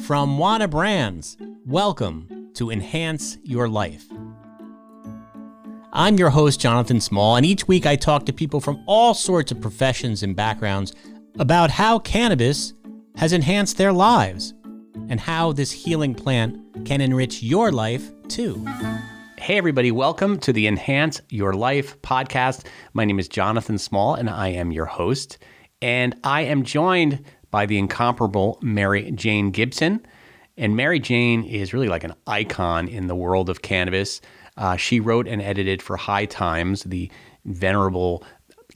From Wana Brands, welcome to Enhance Your Life. I'm your host, Jonathan Small, and each week I talk to people from all sorts of professions and backgrounds about how cannabis has enhanced their lives and how this healing plant can enrich your life too. Hey everybody, welcome to the Enhance Your Life podcast. My name is Jonathan Small and I am your host, and I am joined by the incomparable Mary Jane Gibson. And Mary Jane is really like an icon in the world of cannabis. She wrote and edited for High Times, the venerable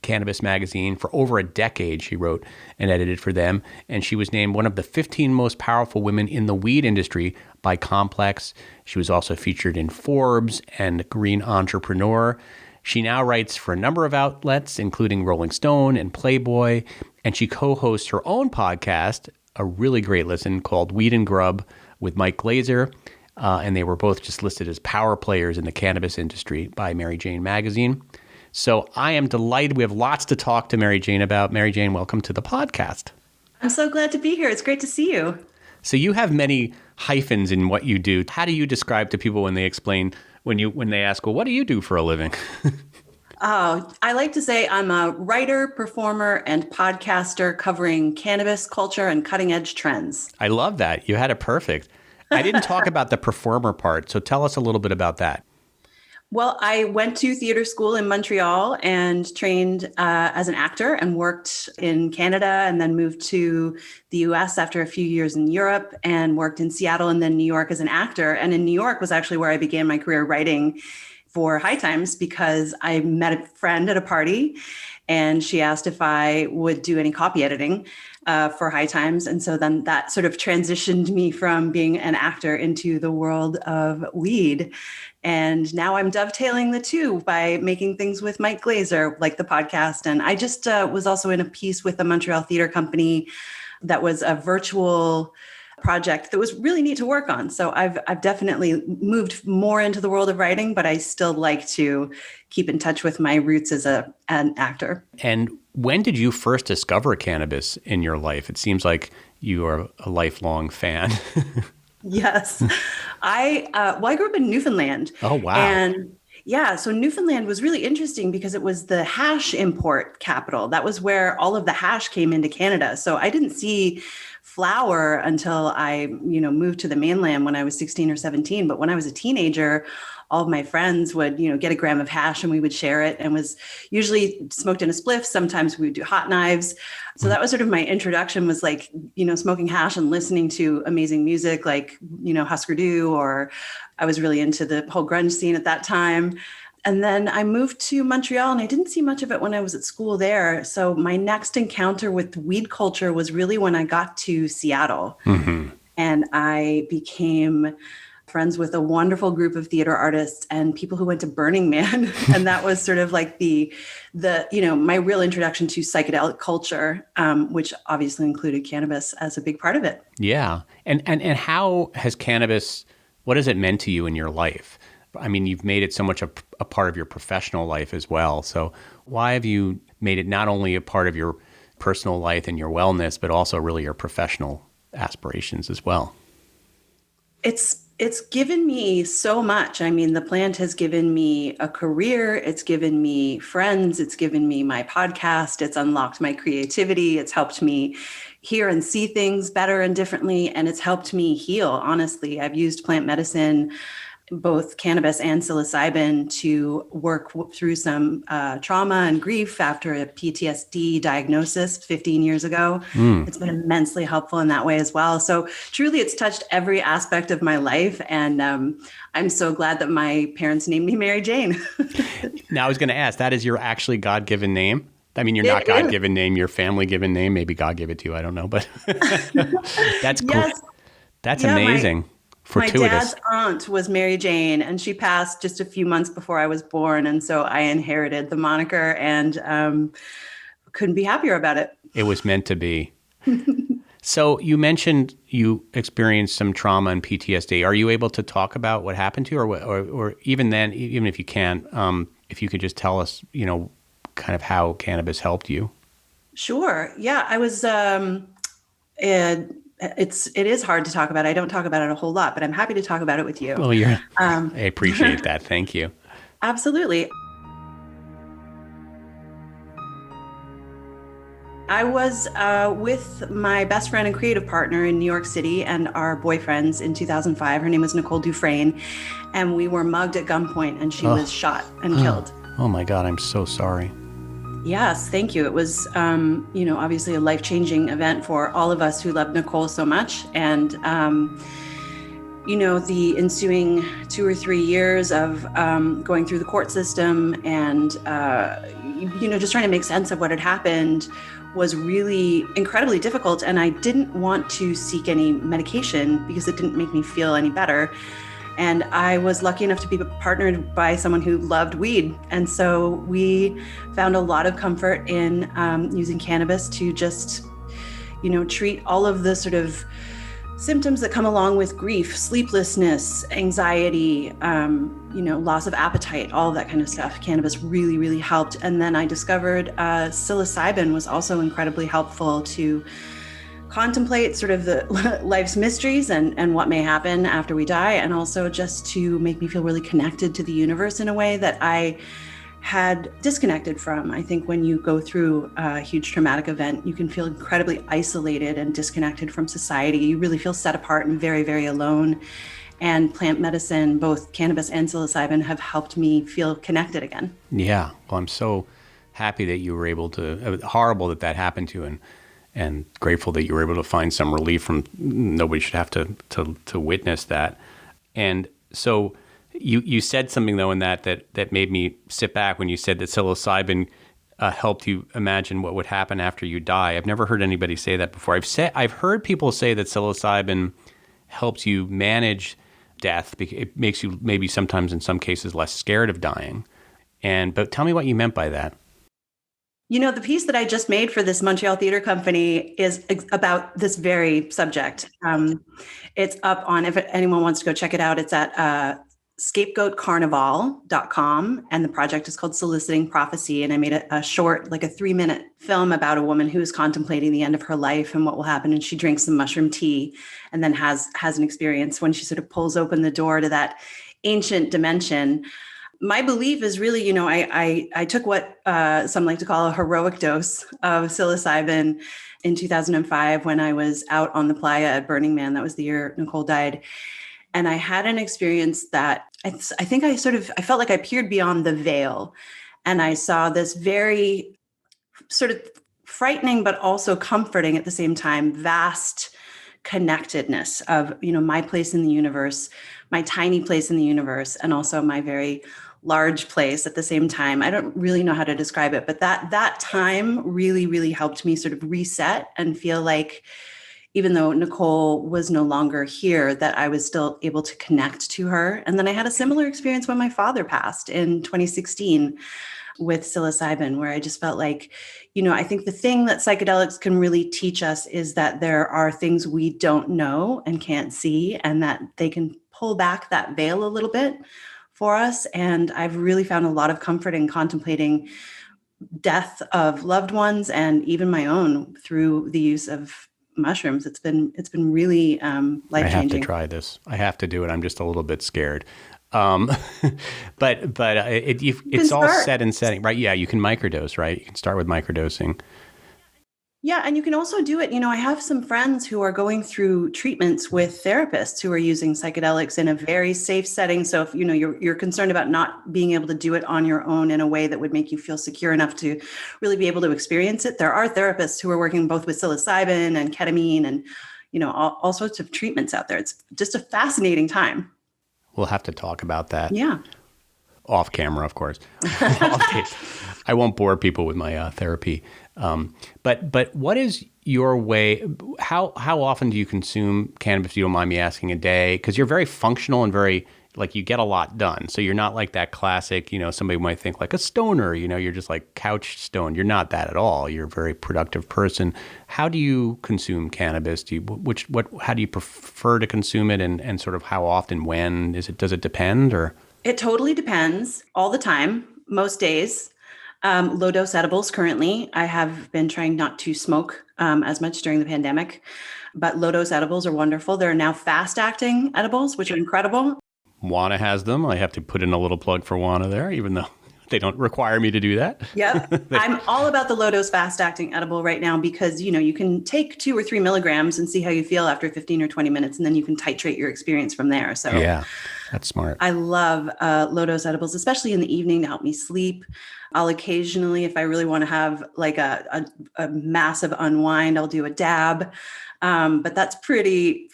cannabis magazine. For over a decade, she wrote and edited for them. And she was named one of the 15 most powerful women in the weed industry by Complex. She was also featured in Forbes and Green Entrepreneur. She now writes for a number of outlets, including Rolling Stone and Playboy. And she co-hosts her own podcast, a really great listen, called Weed and Grub with Mike Glazer. And they were both just listed as power players in the cannabis industry by Mary Jane Magazine. So I am delighted. We have lots to talk to Mary Jane about. Mary Jane, welcome to the podcast. I'm so glad to be here. It's great to see you. So you have many hyphens in what you do. How do you describe to people when they explain, when they ask, well, what do you do for a living? Oh, I like to say I'm a writer, performer, and podcaster covering cannabis culture and cutting edge trends. I love that. You had it perfect. I didn't talk about the performer part, so tell us a little bit about that. Well, I went to theater school in Montreal and trained as an actor and worked in Canada, and then moved to the US after a few years in Europe and worked in Seattle and then New York as an actor. And in New York was actually where I began my career writing for High Times, because I met a friend at a party and she asked if I would do any copy editing for High Times. And so then that sort of transitioned me from being an actor into the world of weed. And now I'm dovetailing the two by making things with Mike Glazer, like the podcast. And I just was also in a piece with the Montreal Theater Company that was a virtual project that was really neat to work on. So I've definitely moved more into the world of writing, but I still like to keep in touch with my roots as an actor. And when did you first discover cannabis in your life? It seems like you are a lifelong fan. Yes. I grew up in Newfoundland. Oh, wow. And yeah, so Newfoundland was really interesting because it was the hash import capital. That was where all of the hash came into Canada. So I didn't see flower until I, moved to the mainland when I was 16 or 17. But when I was a teenager, all of my friends would, get a gram of hash and we would share it, and was usually smoked in a spliff. Sometimes we would do hot knives. So that was sort of my introduction, was like, smoking hash and listening to amazing music like, Husker Du, or I was really into the whole grunge scene at that time. And then I moved to Montreal and I didn't see much of it when I was at school there. So my next encounter with weed culture was really when I got to Seattle. Mm-hmm. And I became friends with a wonderful group of theater artists and people who went to Burning Man. And that was sort of like the my real introduction to psychedelic culture, which obviously included cannabis as a big part of it. Yeah. And how has cannabis, what has it meant to you in your life? I mean, you've made it so much a part of your professional life as well. So why have you made it not only a part of your personal life and your wellness, but also really your professional aspirations as well? It's given me so much. I mean, the plant has given me a career. It's given me friends. It's given me my podcast. It's unlocked my creativity. It's helped me hear and see things better and differently. And it's helped me heal. Honestly, I've used plant medicine, both cannabis and psilocybin, to work through some trauma and grief after a PTSD diagnosis 15 years ago. It's been immensely helpful in that way as well. So truly, it's touched every aspect of my life. And I'm so glad that my parents named me Mary Jane. Now, I was going to ask, that is your actually God-given name? I mean, you're not God-given name, your family-given name. Maybe God gave it to you. I don't know, but that's cool. Yes. That's amazing. Fortuitous. My dad's aunt was Mary Jane, and she passed just a few months before I was born. And so I inherited the moniker and couldn't be happier about it. It was meant to be. So you mentioned you experienced some trauma and PTSD. Are you able to talk about what happened to you, or even then, even if you can't, if you could just tell us, kind of how cannabis helped you? Sure. Yeah, I was it is hard to talk about. I don't talk about it a whole lot, but I'm happy to talk about it with you. Well, Um, I appreciate that. Thank you. Absolutely. I was with my best friend and creative partner in New York City and our boyfriends in 2005. Her name was Nicole Dufresne, and we were mugged at gunpoint and she was shot and killed. Oh my God, I'm so sorry. Yes, thank you. It was, obviously a life-changing event for all of us who loved Nicole so much. And, the ensuing 2 or 3 years of going through the court system and, just trying to make sense of what had happened was really incredibly difficult. And I didn't want to seek any medication because it didn't make me feel any better. And I was lucky enough to be partnered by someone who loved weed. And so we found a lot of comfort in using cannabis to just, treat all of the sort of symptoms that come along with grief, sleeplessness, anxiety, loss of appetite, all of that kind of stuff. Cannabis really, really helped. And then I discovered psilocybin was also incredibly helpful to contemplate sort of the life's mysteries and what may happen after we die, and also just to make me feel really connected to the universe in a way that I had disconnected from. I think when you go through a huge traumatic event, you can feel incredibly isolated and disconnected from society. You really feel set apart and very, very alone. And plant medicine, both cannabis and psilocybin, have helped me feel connected again. Yeah. Well, I'm so happy that you were able to, horrible that happened to you, and grateful that you were able to find some relief from, nobody should have to witness that. And so you said something though in that made me sit back when you said that psilocybin helped you imagine what would happen after you die. I've never heard anybody say that before. I've heard people say that psilocybin helps you manage death. It makes you maybe sometimes in some cases less scared of dying. But tell me what you meant by that. The piece that I just made for this Montreal theater company is about this very subject. It's up on, if anyone wants to go check it out, it's at scapegoatcarnival.com. And the project is called Soliciting Prophecy. And I made a short, like a 3-minute film about a woman who is contemplating the end of her life and what will happen. And she drinks some mushroom tea and then has an experience when she sort of pulls open the door to that ancient dimension. My belief is really, I took what some like to call a heroic dose of psilocybin in 2005 when I was out on the playa at Burning Man. That was the year Nicole died. And I had an experience that I think I felt like I peered beyond the veil, and I saw this very sort of frightening, but also comforting at the same time, vast connectedness of, my place in the universe, my tiny place in the universe, and also my very large place at the same time. I don't really know how to describe it, but that time really, really helped me sort of reset and feel like, even though Nicole was no longer here, that I was still able to connect to her. And then I had a similar experience when my father passed in 2016 with psilocybin, where I just felt like, I think the thing that psychedelics can really teach us is that there are things we don't know and can't see, and that they can pull back that veil a little bit for us. And I've really found a lot of comfort in contemplating death of loved ones and even my own through the use of mushrooms. It's been really life-changing. I have to try this. I have to do it. I'm just a little bit scared. But it's all set and setting, right? Yeah, you can microdose, right? You can start with microdosing. Yeah, and you can also do it. I have some friends who are going through treatments with therapists who are using psychedelics in a very safe setting. So if you're concerned about not being able to do it on your own in a way that would make you feel secure enough to really be able to experience it, there are therapists who are working both with psilocybin and ketamine and all sorts of treatments out there. It's just a fascinating time. We'll have to talk about that. Yeah. Off camera, of course. I won't bore people with my therapy. But what is your way? How often do you consume cannabis, if you don't mind me asking, a day? Because you're very functional and very, you get a lot done. So you're not like that classic, somebody might think like a stoner, you're just like couch stoned. You're not that at all. You're a very productive person. How do you consume cannabis? How do you prefer to consume it, and sort of how often, does it depend, or? It totally depends all the time, most days. Low dose edibles currently. I have been trying not to smoke as much during the pandemic, but low dose edibles are wonderful. There are now fast acting edibles, which are incredible. Wana has them. I have to put in a little plug for Wana there, even though they don't require me to do that. Yep. I'm all about the low dose fast acting edible right now because, you can take 2 or 3 milligrams and see how you feel after 15 or 20 minutes, and then you can titrate your experience from there. So yeah, that's smart. I love low dose edibles, especially in the evening to help me sleep. I'll occasionally, if I really want to have like a massive unwind, I'll do a dab. But that's pretty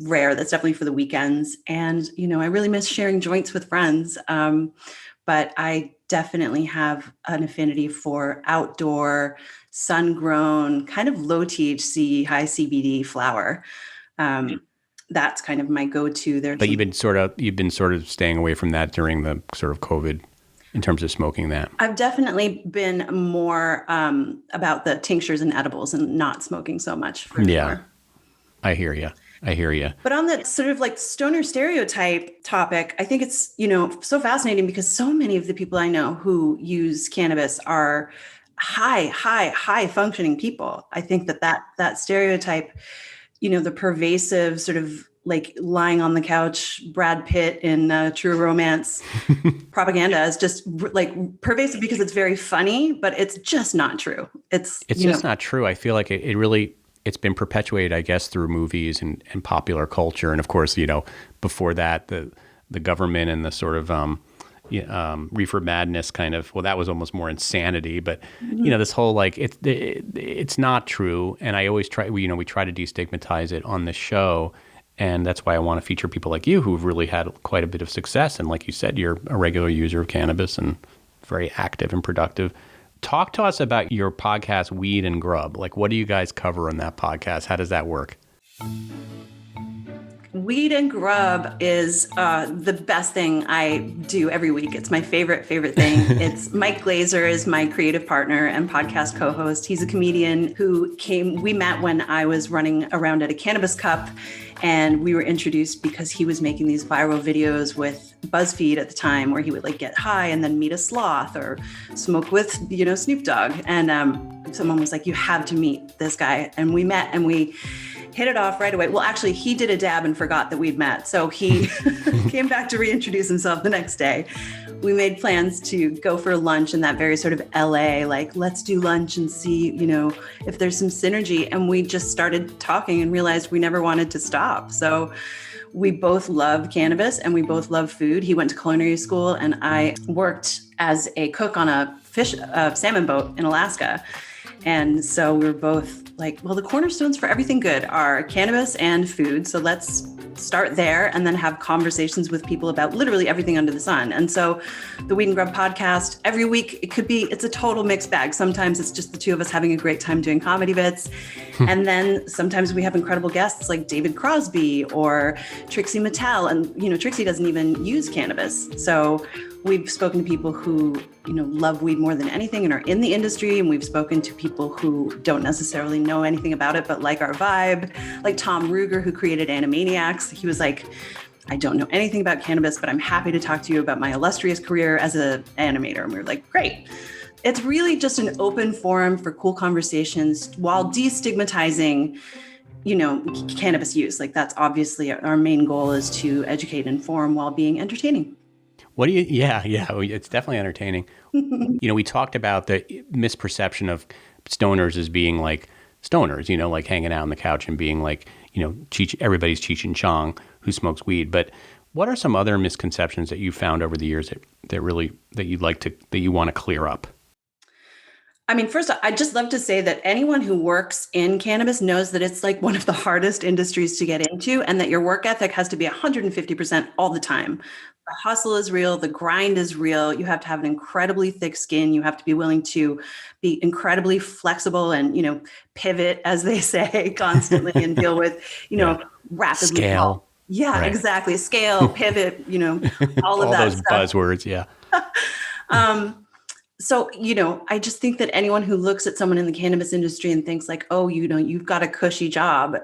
rare. That's definitely for the weekends. And, I really miss sharing joints with friends. But I definitely have an affinity for outdoor, sun-grown, kind of low THC, high CBD flower. That's kind of my go-to. But you've been sort of staying away from that during the sort of COVID in terms of smoking that. I've definitely been more about the tinctures and edibles and not smoking so much. Sure. I hear you. But on the sort of like stoner stereotype topic, I think it's, so fascinating because so many of the people I know who use cannabis are high functioning people. I think that stereotype, the pervasive sort of like lying on the couch, Brad Pitt in True Romance propaganda is just like pervasive because it's very funny, but it's just not true. It's just not true. I feel like it really, it's been perpetuated, I guess, through movies and popular culture. And of course, before that, the government and the sort of reefer madness kind of, well, that was almost more insanity, but this whole, like, it's not true. And I always try, we try to destigmatize it on the show. And that's why I want to feature people like you who've really had quite a bit of success. And like you said, you're a regular user of cannabis and very active and productive. Talk to us about your podcast, Weed and Grub. Like, what do you guys cover on that podcast? How does that work? Weed and Grub is the best thing I do every week. It's my favorite thing. It's Mike Glazer is my creative partner and podcast co-host. He's a comedian we met when I was running around at a Cannabis Cup, and we were introduced because he was making these viral videos with BuzzFeed at the time where he would like get high and then meet a sloth or smoke with, Snoop Dogg. And someone was like, you have to meet this guy. And we met and we hit it off right away. Well, actually, he did a dab and forgot that we'd met. So he came back to reintroduce himself the next day. We made plans to go for lunch in that very sort of LA, like, let's do lunch and see, if there's some synergy. And we just started talking and realized we never wanted to stop. So we both love cannabis and we both love food. He went to culinary school and I worked as a cook on a salmon boat in Alaska. And so we were both like, well, the cornerstones for everything good are cannabis and food. So let's start there and then have conversations with people about literally everything under the sun. And so the Weed and Grub podcast, every week, it's a total mixed bag. Sometimes it's just the two of us having a great time doing comedy bits. And then sometimes we have incredible guests like David Crosby or Trixie Mattel. And, Trixie doesn't even use cannabis. So we've spoken to people who, love weed more than anything and are in the industry. And we've spoken to people who don't necessarily know anything about it, but like our vibe, like Tom Ruger, who created Animaniacs. He was like, I don't know anything about cannabis, but I'm happy to talk to you about my illustrious career as an animator. And we were like, great. It's really just an open forum for cool conversations while destigmatizing cannabis use. Like that's obviously our main goal is to educate and inform while being entertaining. Yeah, it's definitely entertaining. We talked about the misperception of stoners as being like stoners, like hanging out on the couch and being like, everybody's Cheech and Chong who smokes weed. But what are some other misconceptions that you found over the years that you want to clear up? I mean, first, I'd just love to say that anyone who works in cannabis knows that it's like one of the hardest industries to get into and that your work ethic has to be 150% all the time. The hustle is real. The grind is real. You have to have an incredibly thick skin. You have to be willing to be incredibly flexible and, pivot, as they say, constantly and deal with, rapidly. Scale. Yeah, right. Exactly. Scale, pivot, all of that those stuff. Buzzwords. Yeah. So, I just think that anyone who looks at someone in the cannabis industry and thinks like, oh, you've got a cushy job,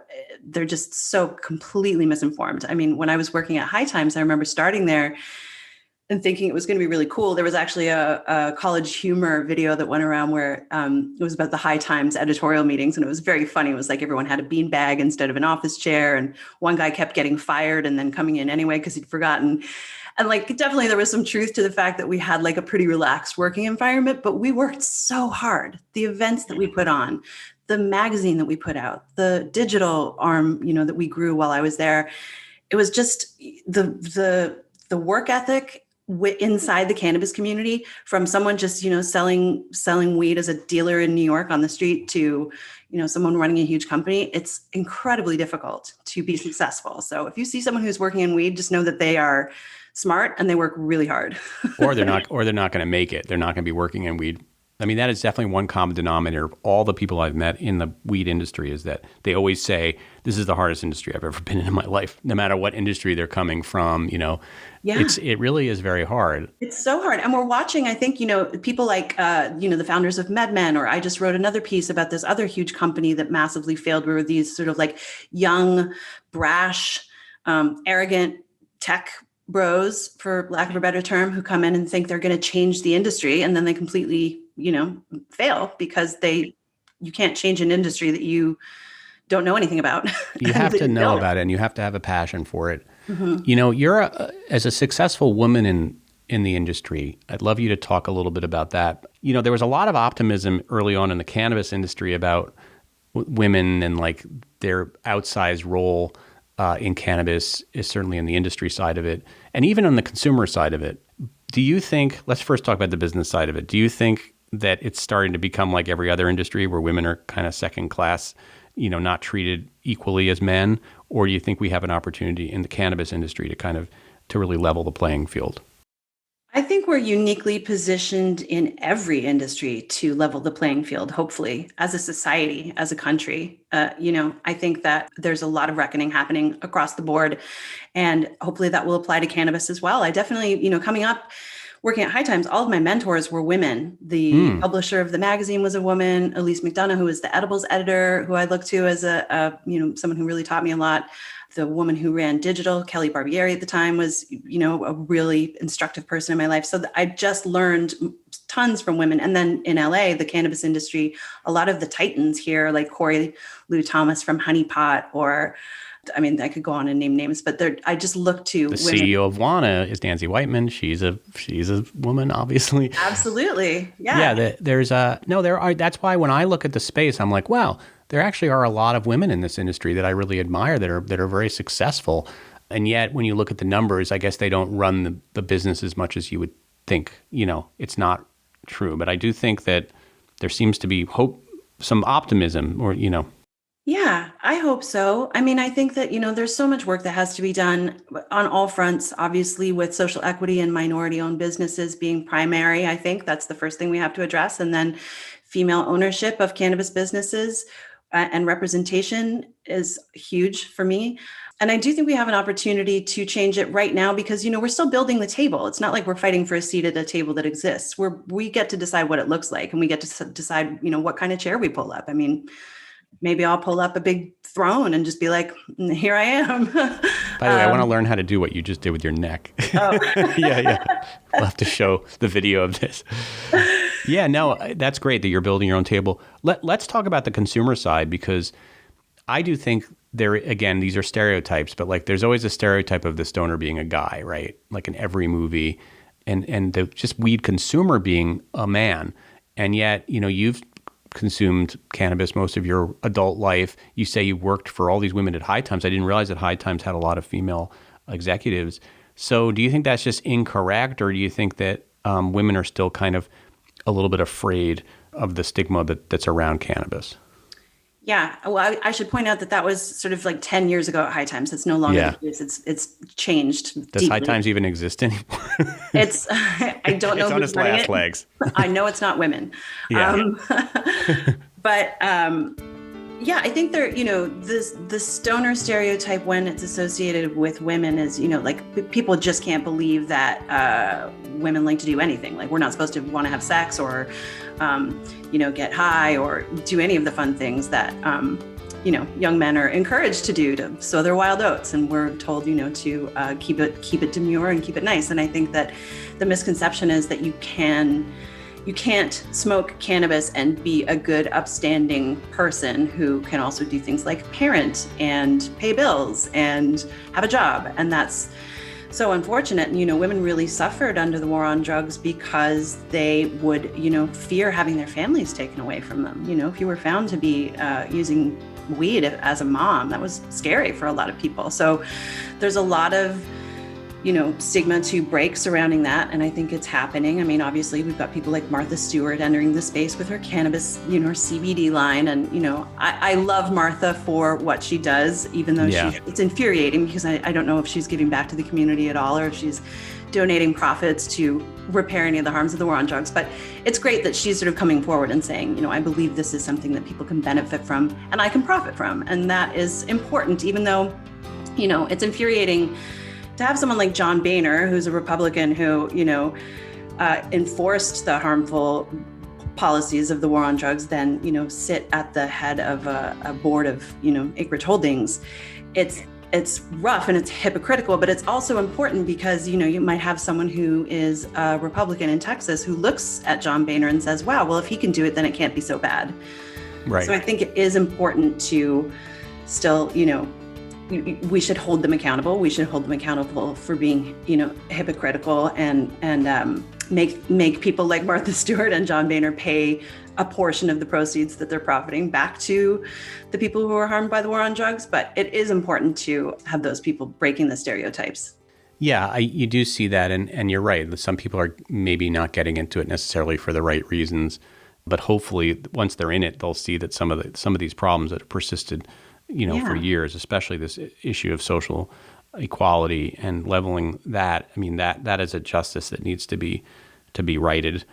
they're just so completely misinformed. I mean, when I was working at High Times, I remember starting there, and thinking it was going to be really cool. There was actually a college humor video that went around where it was about the High Times editorial meetings. And it was very funny. It was like everyone had a beanbag instead of an office chair. And one guy kept getting fired and then coming in anyway because he'd forgotten. And like, definitely there was some truth to the fact that we had like a pretty relaxed working environment, but we worked so hard. The events that we put on, the magazine that we put out, the digital arm, that we grew while I was there. It was just the work ethic inside the cannabis community, from someone just, selling weed as a dealer in New York on the street to, someone running a huge company. It's incredibly difficult to be successful. So if you see someone who's working in weed, just know that they are smart and they work really hard. or they're not going to make it. They're not going to be working in weed. I mean, that is definitely one common denominator of all the people I've met in the weed industry, is that they always say, this is the hardest industry I've ever been in my life, no matter what industry they're coming from. Yeah. It really is very hard. It's so hard. And we're watching, I think, people like, the founders of MedMen, or I just wrote another piece about this other huge company that massively failed, where these sort of like young, brash, arrogant tech bros, for lack of a better term, who come in and think they're going to change the industry. And then they completely, fail because you can't change an industry that you don't know anything about. You have to know about it, and you have to have a passion for it. Mm-hmm. You're as a successful woman in the industry, I'd love you to talk a little bit about that. There was a lot of optimism early on in the cannabis industry about women and like their outsized role in cannabis, is certainly in the industry side of it, and even on the consumer side of it. Do you think, let's first talk about the business side of it. Do you think that it's starting to become like every other industry where women are kind of second class, not treated equally as men? Or do you think we have an opportunity in the cannabis industry to really level the playing field? I think we're uniquely positioned in every industry to level the playing field, hopefully, as a society, as a country. I think that there's a lot of reckoning happening across the board, and hopefully that will apply to cannabis as well. I definitely, coming up, working at High Times, all of my mentors were women. The publisher of the magazine was a woman, Elise McDonough, who was the edibles editor, who I look to as someone who really taught me a lot. The woman who ran digital, Kelly Barbieri at the time, was, a really instructive person in my life. So I just learned tons from women. And then in LA, the cannabis industry, a lot of the titans here, like Corey Lou Thomas from Honey Pot, or I could go on and name names, but I just look to the women. CEO of Wana is Nancy Whiteman. She's a woman, obviously. Absolutely. Yeah. Yeah. There are. That's why when I look at the space, I'm like, wow, there actually are a lot of women in this industry that I really admire, that are very successful. And yet when you look at the numbers, I guess they don't run the business as much as you would think. It's not true, but I do think that there seems to be hope, some optimism, or. Yeah, I hope so. I think that, there's so much work that has to be done on all fronts, obviously, with social equity and minority-owned businesses being primary. I think that's the first thing we have to address. And then female ownership of cannabis businesses and representation is huge for me. And I do think we have an opportunity to change it right now because, we're still building the table. It's not like we're fighting for a seat at a table that exists. We get to decide what it looks like, and we get to decide, what kind of chair we pull up. Maybe I'll pull up a big throne and just be like, here I am. By the way, I want to learn how to do what you just did with your neck. Oh. Yeah. We'll have to show the video of this. Yeah, no, that's great that you're building your own table. Let's talk about the consumer side, because I do think these are stereotypes, but like there's always a stereotype of the stoner being a guy, right? Like in every movie, and the just weed consumer being a man. And yet, you've consumed cannabis most of your adult life. You say you worked for all these women at High Times. I didn't realize that High Times had a lot of female executives. So do you think that's just incorrect, or do you think that women are still kind of a little bit afraid of the stigma that's around cannabis? Yeah. Well, I should point out that was sort of like 10 years ago at High Times. It's no longer the case. It's changed. Does deeply. High Times even exist anymore? I don't know. It's on its last legs. I know it's not women. Yeah. But I think the stoner stereotype, when it's associated with women, is, like people just can't believe that women like to do anything. Like we're not supposed to want to have sex or, get high or do any of the fun things that young men are encouraged to do, to sow their wild oats. And we're told, to keep it demure and keep it nice. And I think that the misconception is that you can't smoke cannabis and be a good, upstanding person who can also do things like parent and pay bills and have a job. And that's so unfortunate. Women really suffered under the war on drugs because they would, fear having their families taken away from them. If you were found to be using weed as a mom, that was scary for a lot of people. So there's a lot of stigma to break surrounding that. And I think it's happening. I mean, obviously we've got people like Martha Stewart entering the space with her cannabis, her CBD line. And, I love Martha for what she does, even though it's infuriating because I don't know if she's giving back to the community at all, or if she's donating profits to repair any of the harms of the war on drugs. But it's great that she's sort of coming forward and saying, I believe this is something that people can benefit from and I can profit from. And that is important, even though, it's infuriating to have someone like John Boehner, who's a Republican who, enforced the harmful policies of the war on drugs, then, sit at the head of a board of, Acreage Holdings. It's rough and it's hypocritical, but it's also important because, you might have someone who is a Republican in Texas who looks at John Boehner and says, wow, well, if he can do it, then it can't be so bad. Right. So I think it is important to still, we should hold them accountable. We should hold them accountable for being, hypocritical and make people like Martha Stewart and John Boehner pay a portion of the proceeds that they're profiting back to the people who are harmed by the war on drugs. But it is important to have those people breaking the stereotypes. Yeah, you do see that. And you're right. Some people are maybe not getting into it necessarily for the right reasons. But hopefully once they're in it, they'll see that some of these problems that have persisted for years, especially this issue of social equality and leveling that. I mean, that is a justice that needs to be righted.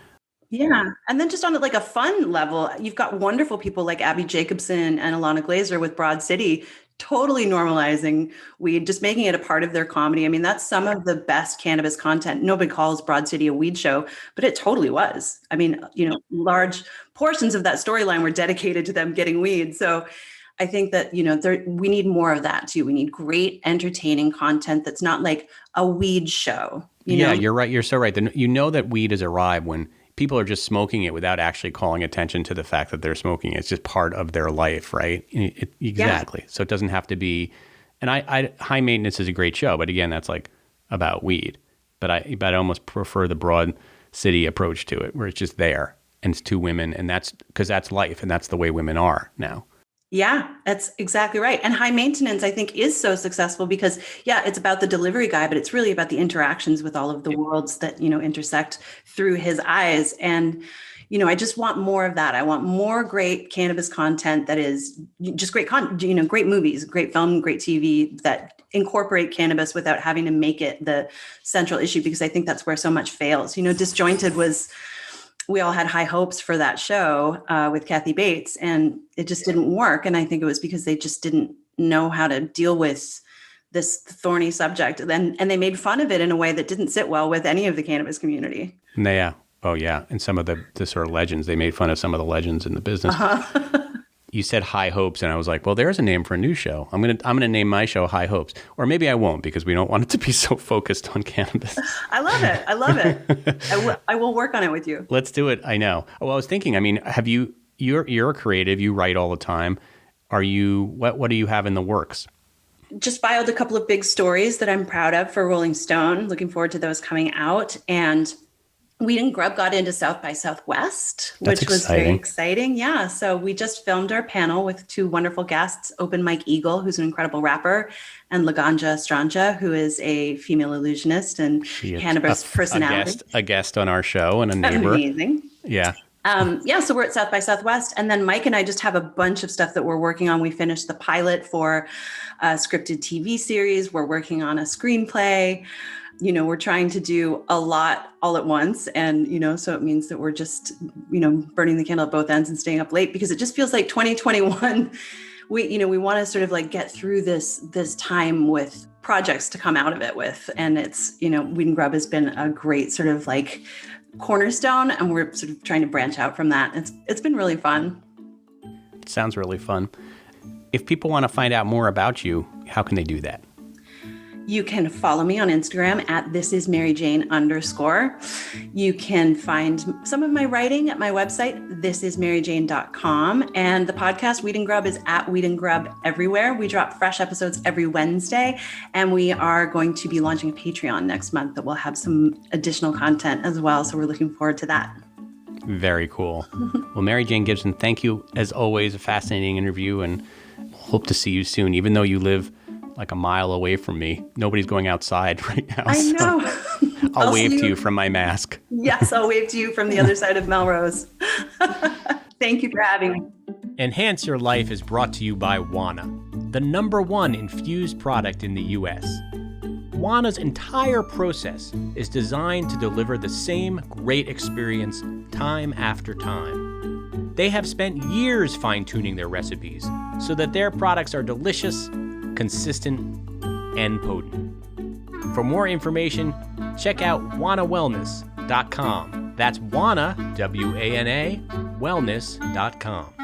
Yeah. And then just on like a fun level, you've got wonderful people like Abby Jacobson and Alana Glazer with Broad City, totally normalizing weed, just making it a part of their comedy. I mean, that's some of the best cannabis content. Nobody calls Broad City a weed show, but it totally was. I mean, large portions of that storyline were dedicated to them getting weed. So I think that, we need more of that too. We need great, entertaining content that's not like a weed show. Yeah, you're right. You're so right. That weed has arrived when people are just smoking it without actually calling attention to the fact that they're smoking it. It's just part of their life, right? Exactly. Yeah. So it doesn't have to be, and High Maintenance is a great show, but again, that's like about weed. But I almost prefer the Broad City approach to it, where it's just there and it's two women, and that's because that's life and that's the way women are now. Yeah, that's exactly right. And High Maintenance, I think, is so successful because, it's about the delivery guy, but it's really about the interactions with all of the worlds that, intersect through his eyes. And, I just want more of that. I want more great cannabis content that is just great content, great movies, great film, great TV that incorporate cannabis without having to make it the central issue, because I think that's where so much fails. Disjointed we all had high hopes for that show with Kathy Bates, and it just didn't work. And I think it was because they just didn't know how to deal with this thorny subject. And they made fun of it in a way that didn't sit well with any of the cannabis community. Yeah. Oh, yeah. And some of the sort of legends, they made fun of some of the legends in the business. Uh-huh. You said High Hopes, and I was like, well, there's a name for a new show. I'm gonna name my show High Hopes, or maybe I won't, because we don't want it to be so focused on cannabis. I love it. I will work on it with you. Let's do it. I know. Well, I was thinking. I mean, you're a creative. You write all the time. What do you have in the works? Just filed a couple of big stories that I'm proud of for Rolling Stone. Looking forward to those coming out. And Weed and Grub got into South by Southwest, which was very exciting. Yeah. So we just filmed our panel with two wonderful guests, Open Mike Eagle, who's an incredible rapper, and Laganja Stranja, who is a female illusionist and cannabis personality. A guest on our show and a neighbor. Amazing. Yeah. So we're at South by Southwest, and then Mike and I just have a bunch of stuff that we're working on. We finished the pilot for a scripted TV series. We're working on a screenplay. We're trying to do a lot all at once. And, so it means that we're just, burning the candle at both ends and staying up late, because it just feels like 2021, we want to sort of like get through this time with projects to come out of it with. And it's, Weed and Grub has been a great sort of like cornerstone, and we're sort of trying to branch out from that. It's been really fun. It sounds really fun. if people want to find out more about you, how can they do that? You can follow me on Instagram at thisismaryjane_. You can find some of my writing at my website, thisismaryjane.com. And the podcast Weed and Grub is at Weed and Grub everywhere. We drop fresh episodes every Wednesday. And we are going to be launching a Patreon next month that will have some additional content as well. So we're looking forward to that. Very cool. Well, Mary Jane Gibson, thank you as always. A fascinating interview, and hope to see you soon, even though you live like a mile away from me. Nobody's going outside right now. I know. So I'll wave to you from my mask. Yes, I'll wave to you from the other side of Melrose. Thank you for having me. Enhance Your Life is brought to you by Wana, the #1 infused product in the U.S. Wana's entire process is designed to deliver the same great experience time after time. They have spent years fine-tuning their recipes so that their products are delicious, consistent, and potent. For more information, check out wanawellness.com. That's Wana, W-A-N-A, wellness.com.